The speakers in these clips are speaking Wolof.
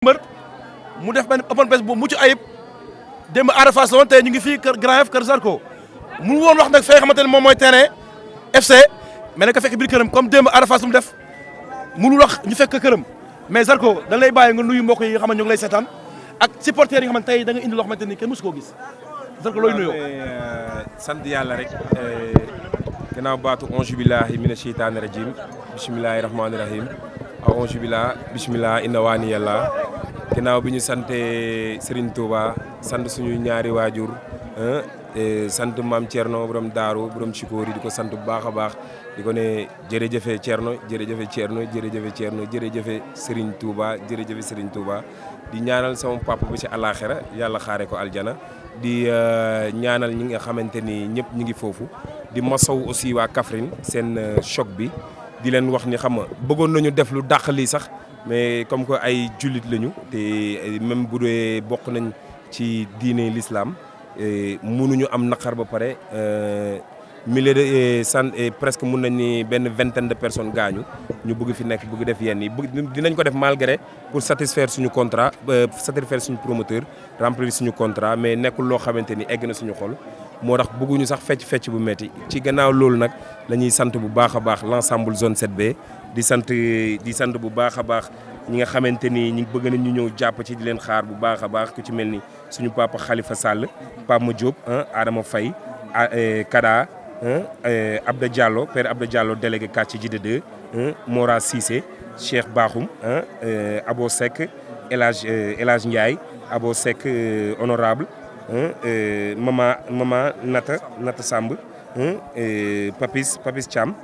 mbër mu def benn open press bu mucc ayib démb Ada Fass la woon tey ñu ngi fii kër Grand Yoff kër Zarko mu woon wax nag fee xamante ne moom mooy terrain FC mais nag ka fekk biir këram comme démb Ada Fass lu mu def mënul wax ñu fekk këram mais Zarko dañ lay bàyyi nga nuyu mbokk yi nga xam ne ñu ngi lay seetaan ak supporters yi nga xam ne tey da nga indi loo xamante ni kenn mësu koo gis Zarko looy nuyoo. sant yàlla rek gannaaw baatu onge billahi mina sheytaani rajim bismillahi rahmaani rahim onge billah bismillah inna waani yàlla ginnaaw bi ñu sante Serigne Touba sant suñu ñaari waajur sant maam Thierno borom daaru borom Chikori di ko sant bu baax a baax di ko ne jërëjëfe Thierno jërëjëfe Thierno jërëjëfe Thierno jërëjëfe Serigne Touba jërëjëfe Serigne Touba di ñaanal sama papa bi ci àllaaxira yàlla xaare ko aljana di ñaanal ñi nga xamante ni ñëpp ñu ngi foofu di masaw aussi waa Kaffrine seen choc bi di leen wax ni xam nga bëggoon nañu def lu dàq lii sax mais comme que ay jullit lañu te même bu dee bokk nañ ci diine l'islam mënuñu am naqar ba pare milliers de cent presque mun nañ ni benn vingtaine de personnes gaañu ñu bëgg fi nekk bëgg def yenn yi dinañ ko def malgré pour satisfaire suñu contrat satisfaire suñu promoteur remplir suñu contrat mais nekkul loo xamante ni egg na suñu xol moo tax bëgguñu sax fecc bu metti ci gannaaw loolu nag la ñuy sant bu baax a baax l'ensemble zone 7B di sant bu baax a baax ñi nga xamante ni ñi bëgg nañ ñu ñëw jàpp ci di leen xaar bu baax a baax ku ci mel ni suñu papa Khalifa Sall Pape Ma Diop Adama Faye Kada Abda Diallo père Abda Diallo délégué quartier Djidé 2 Mora Cissé Cheikh Bakhoum Abo Seck El Hadj Ndiaye Abo Seck honorable mama Nata Samb Papis Thiam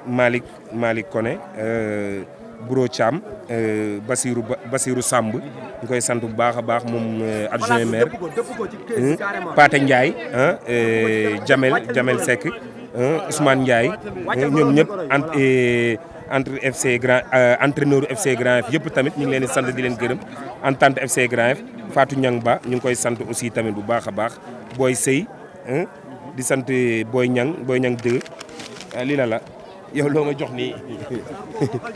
Malick Koné Buro Thiam Basirou Samb ñu koy sant bu baax a baax moom adjoint maire Paté Ndiaye Jamel Seck Ousmane Ndiaye ñoom ñëpp entre FC Grand entraîneur FC Grand Yoff yëpp tamit ñu ngi leen di sant di leen gërëm entente FC Grand Yoff Fatou Niang Ba ñu ngi koy sant aussi tamit bu baax a baax Boy Sey di sant Boy Niang 2 lii la yow loo ma jox nii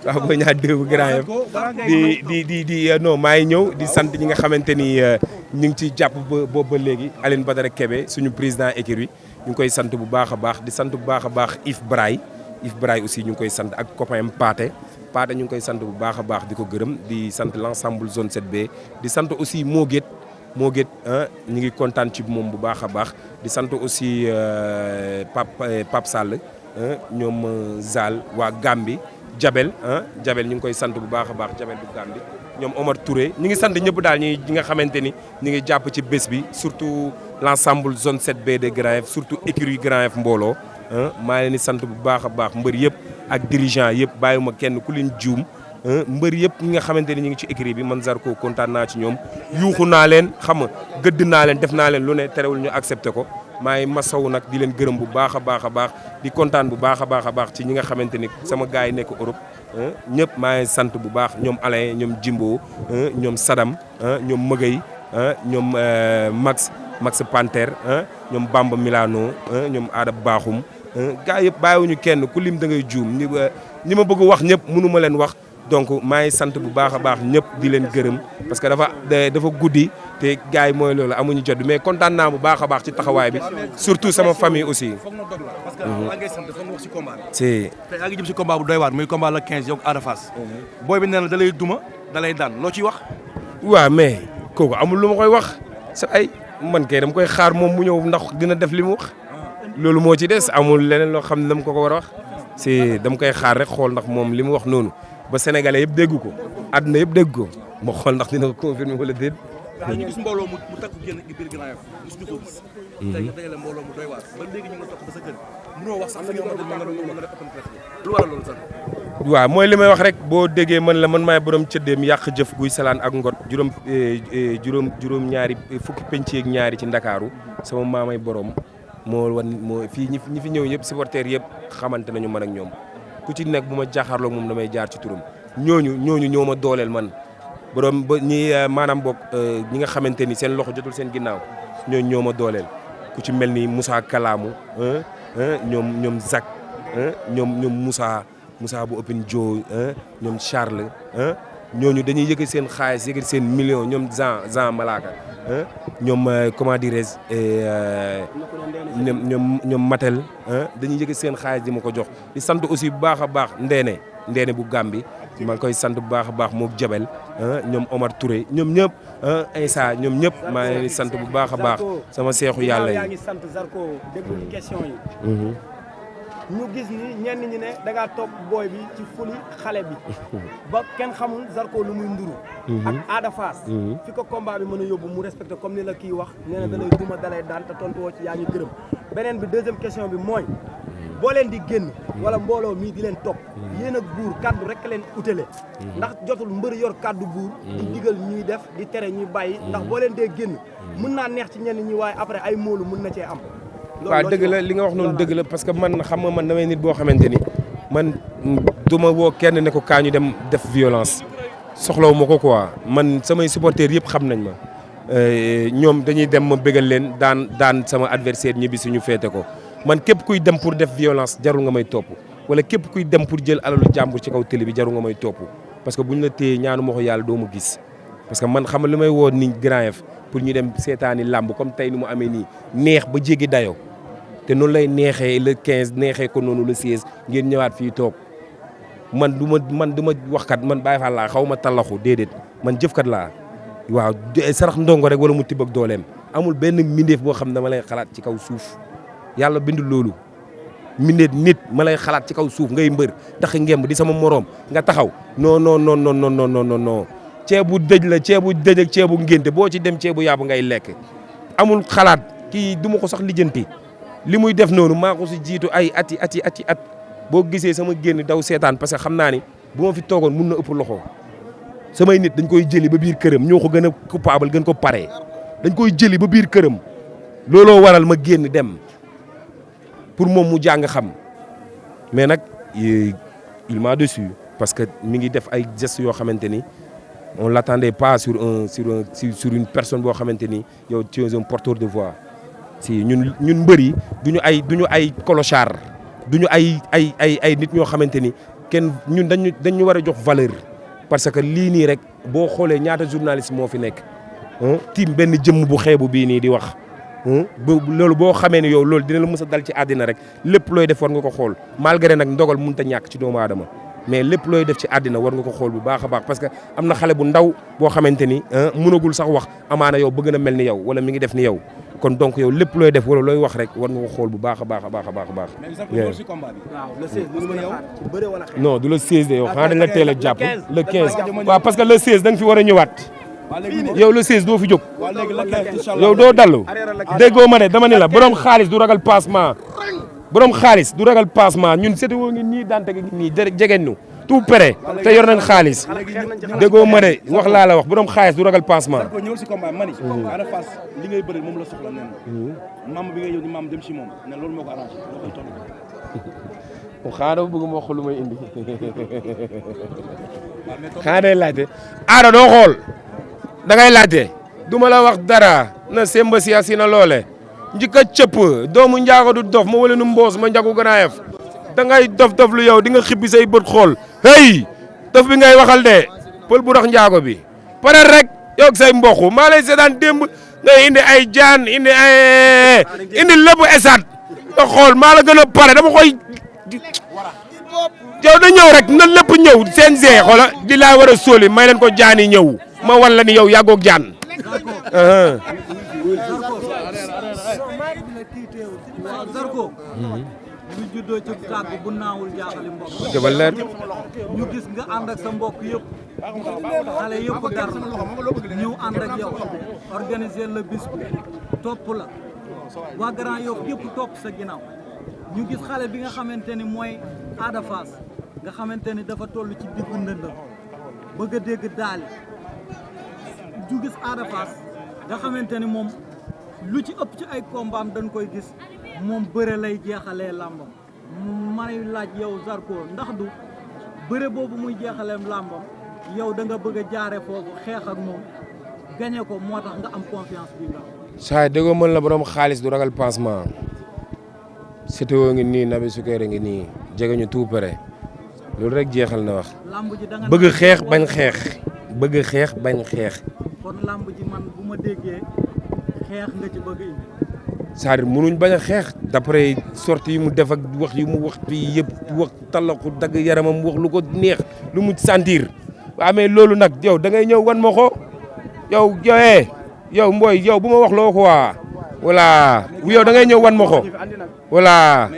waaw Boy Niang 2 bu Grand Yoff di non maa ngi ñëw di sant ñi nga xamante ni ñu ngi ciy jàpp boobu ba léegi Aline Badara Kébé suñu président écurie ñu ngi koy sant bu baax a baax di sant bu baax a baax Yves Braille aussi ñu ngi koy sant ak copain Paté ñu ngi koy sant bu baax a baax di ko gërëm di sant l'ensemble zone 7B di sant aussi Mo Gates ñu ngi kontaan ci moom bu baax a baax di sant aussi Pape Sall ñoom Zal waa Gambi Jabel ñu ngi koy sant bu baax a baax Jabel bu Gambi ñoom Omar Touré ñu ngi sant ñëpp daal ñi nga xamante ni ñu ngi jàpp ci bés bi surtout l'ensemble zone 7B de Grand Yoff surtout écurie Grand Yoff mbooloo maa leen di sant bu baax a baax mbër yëpp ak dirigeant yëpp bàyyiwuma kenn ku leen juum mbër yëpp ñi nga xamante ni ñu ngi ci écurie bi man Zarko kontaan naa ci ñoom yuuxu naa leen xam nga gëdd naa leen def naa leen lu ne terewul ñu accepté ko maa ngi masawu nag di leen gërëm bu baax a baax a baax di kontaan bu baax a baax ci ñi nga xamante ni sama gars yi nekk Europe ñëpp maa ngi sant bu baax ñoom Alain ñoom Jimbo ñoom Sadam ñoom Mëgay ñoom Max Panther ñoom Bamba Milano ñoom Aada Baaxum gars yëpp bàyyiwuñu kenn ku lim da ngay juum ñi ma bëgg wax ñëpp mënu ma leen wax donc maa ngi sant bu baax a baax ñëpp di leen gërëm parce que dafa guddi te gars yi mooy loolu amuñu jot mais kontaan naa bu baax a baax ci taxawaay bi surtout sama famille aussi. foog na dog la parce que maa ngi sant foog nga wax ci combat bi. c'est te yaa ngi jëm ci combat bu doy waar muy combat la 15 yow Ada Fass. booy bi nee na da lay duma da lay daan loo ciy wax. waaw mais kooku amul lu ma koy wax sa ay man kay dama koy xaar moom mu ñëw ndax dina def li mu wax loolu moo ci des amul leneen loo xam ne dama ko war a wax c'est dama koy xaar rek xool ndax moom li mu wax noonu ba sénégalais yëpp dégg ko àdduna yëpp dégg ko ma xool ndax dina ko confirmer wala déet. ñu gis mbooloo mu takku génn biir Grand Yoff gis ñu ko gis. tey nga dajale mbooloo mu doy waar ba léegi ñu ngi toog ba sa kër mënoo wax sax fa nga def open press lu waral loolu sax. waaw mooy li may wax rek boo déggee man la man maay borom cëddeem yàq jëf guy salaan ak ngot juróom ñaari fukki penc ak ñaari ci Ndakaaru sama maamay borom moo fii ñi fi ñëw ñëpp supporters yëpp xamante nañu man ak ñoom ku ci nekk bu ma jaaxaarloo moom damay jaar ci turam ñooñu ñoo ma dooleel man borom ba ñi maanaam boog ñi nga xamante ni seen loxo jotul seen ginnaaw ñooñu ñoo ma dooleel ku ci mel ni Moussa Kalamu ñoom Zak ñoom Moussa bu Open Joe ñoom Charles ñooñu dañuy yëkkati seen xaalis yëkkati seen million ñoom Jean Malaka ñoom comment dirais-je ñoom Matel dañuy yëkkati seen xaalis di ma ko jox di sant aussi bu baax a baax Ndeene bu Gàmbi maa ngi koy sant bu baax a baax mook Jabel ñoom Omar Touré ñoom ñëpp Insa ñoom ñëpp maa ngi leen di sant bu baax a baax sama seexu yàlla yi. yaa ngi sant Zarko déglu question yi. ñu gis ni ñenn ñi ne da ngaa topp booy bi ci fuli xale bi ba kenn xamul Zarko lu muy nduru ak Ada Fass fi ko combat bi mën a yóbbu mu respecté comme ni la kii wax nee na da lay duma da lay daan te tontu woo ci yaa ngi gërëm beneen bi deuxième question bi mooy boo leen di génn wala mbooloo mii di leen topp yéen ak buur kaddu rek leen utale ndax jotul mbër yor kaddu buur di digal ñuy def di tere ñuy bàyyi ndax boo leen dee génn mën naa neex ci ñenn ñi waaye après ay moolu mën na cee am. waaw dëgg la li nga wax noonu dëgg la parce que man xam nga man damay nit boo xamante ni man du ma woo kenn ne ko kaa ñu dem def violence soxlawu ma ko quoi man samay supporters yëpp xam nañ ma ñoom dañuy dem ma bégal leen daan sama adversaire ñibbi suñu féete ko man képp kuy dem pour def violence jarul nga may topp wala képp kuy dem pour jël alalu jàmbur ci kaw télé bi jarul nga may topp parce que buñ la téye ñaanu ma ko yàlla doo ma gis parce que man xam nga li may woo ni Grand Yoff pour ñu dem seetaani làmb comme tey ni mu amee nii neex ba jéggi dayoo te noonu lay neexee le 15 neexee ko noonu le 16 ngeen ñëwaat fii toog man du ma waxkat man Baye Fall laa xaw ma tallaxu déedéet man jëfkat laa waaw sarax ndongo rek wala mu tibb ak dooleem amul benn mbindeef boo xam ne dama lay xalaat ci kaw suuf yàlla bindul loolu mbindeef nit ma lay xalaat ci kaw suuf ngay mbër tax ngemb di sama moroom nga taxaw non ceebu dëj la ceebu dëj ak ceebu ngénte boo ci dem ceebu yàbb ngay lekk amul xalaat kii du ma ko sax lijjanti li muy def noonu maa ko si jiitu ay ati at boo gisee sama génn daw seetaan parce que xam naa ni bu ma fi toogoon mun na ëpp loxo samay nit dañ koy jëli ba biir këram ñoo ko gën a coupable gën ko pare dañ koy jëli ba biir këram looloo waral ma génn dem pour moom mu jàng xam mais nag il m'a déçu parce que mi ngi def ay gestes yoo xamante ni on l'attendait pas sur une personne boo xamante ni yow tu es un porteur de voix si ñun mbër yi duñu ay clochard duñu ay nit ñoo xamante ni kenn ñun dañu war a jox valeur parce que lii nii rek boo xoolee ñaata journaliste moo fi nekk tiim benn jëmm bu xeebu bii nii di wax loolu boo xamee ne yow loolu dina la mës a dal ci àddina rek lépp looy def war nga ko xool malgré nag ndogal mënut a ñàkk ci doomu aadama mais lépp looy def ci àddina war nga ko xool bu baax a baax parce que am na xale bu ndaw boo xamante ni mënagul sax wax amaana yow bëgg na mel ni yow wala mi ngi def ni yow kon donc yow lépp looy def wala looy wax rek war nga ko xool bu baax a baax a baax a baax a baax. non du le 16 de yow xanaa dañ la teel a jàpp le 15 waaw parce que le 16 da nga fi war a ñëwaat yow le 16 doo fi jóg yow doo dallu déggoo ma ne dama ne la borom xaalis du ragal passement borom xaalis du ragal passement ñun sétéwoo ngi nii daan tege nii jegeen ñu tout prêt te yor nañ xaalis déggoo ma ne wax laa la wax borom xaalis du ragal passement. Zarko ñëwal si combat mani Ada Fass li ngay bëri moom la soxla nen maam bi ngay yow ni maam dem si moom ne loolu moo ko arrangé loo koy tontu xanaa dafa bëgg ma wax lu may indi xanaa day laajte Ada doo xool da ngay laajte du ma la wax dara na semba si asi na loole njëkk a cëpp doomu njaago du dof ma wala nu mboos ma njagu Grand Yoff da ngay dof lu yow di nga xibbi say bët xool hey dof bi ngay waxal de pël bu dox njaago bi pare rek yow say mboq maa lay seetaan démb ngay indi ay jaan indi lépp esaat nga xool maa la gën a pare dama koy yow da ñëw rek na lépp ñëw seen see xoola di laa war a sóoli may leen ko jaan yi ñëw ma wan la ni yow yàggoog jaan Zarko ñu juddoo ci tàgg bu naawul jaaxali mbokk dafa leer ñu gis nga ànd ak sa mbokk yëpp xale yëpp dar ñëw ànd ak yow organiser la bis bi topp la waa Grand Yoff yëpp topp sa ginnaaw ñu gis xale bi nga xamante ni mooy Ada Fass nga xamante ni dafa toll ci diggu ndëndam bëgg a dégg daali ñu gis Ada Fass nga xamante ni moom lu ci ëpp ci ay kombaam dañ koy gis moom bëre lay jeexalee làmbam may laaj yow Zarko ndax du bëre boobu muy jeexalee làmbam yow da nga bëgg a jaare foofu xeex ak moom gañe ko moo tax nga am confiance bi nga am. saa déggoo mën la borom xaalis du ragal pansement sétéo ngi nii nabi sukkeere ngi nii jege ñu tout près loolu rek jeexal na wax bëgg xeex bañ xeex bëgg xeex bañ xeex. kon lamb ji man bu ma déggee xeex nga ci bëgg indi. c'est-à-dire mënuñ bañ a xeex d'après sortie yi mu def ak wax yi mu wax fii yëpp wax talaku dagg yaramam wax lu ko neex lu mu sentir waaw mais loolu nag yow da ngay ñëw wan ma ko yow mbooy yow bu ma wax loo ko waa voilà yow da ngay ñëw wan ma ko voilà.